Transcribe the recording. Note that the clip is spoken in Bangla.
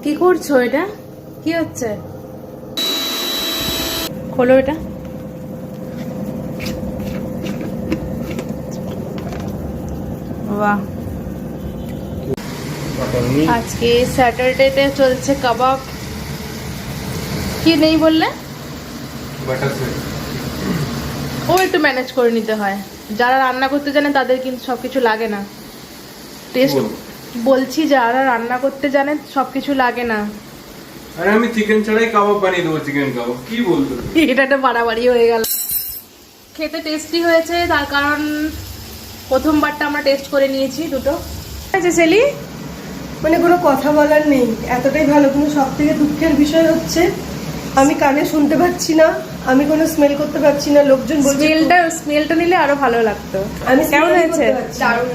কি করছো? এটা কি হচ্ছে? খোলো এটা। বাহ, আজকে স্যাটারডেতে চলছে কাবাব। কি নেই বললে? ও একটু ম্যানেজ করে নিতে হয়। যারা রান্না করতে জানে তাদের কিন্তু সবকিছু লাগে না। টেস্ট বলছি, যারা রান্না করতে জানে সবকিছু লাগে না। আরে আমি চিকেন ছাড়াই কাবাব বানিয়ে দেবো। চিকেন কাবাব কি বলতো? এটা একটা বাড়াবাড়ি হয়ে গেল। খেতে টেস্টি হয়েছে, তার কারণ প্রথমবারটা আমরা টেস্ট করে নিয়েছি দুটো। আচ্ছা সেলি, মানে কোনো কথা বলার নেই, এতটাই ভালো। কিন্তু সব থেকে দুঃখের বিষয় হচ্ছে আমি কানে শুনতে পাচ্ছি না, আমি কোনো স্মেল করতে পারছি না। লোকজন বলছে স্মেলটা নিলে আরো ভালো লাগতো। আমি কেমন smell হয়েছে? করতে পারছি না। দারুণ।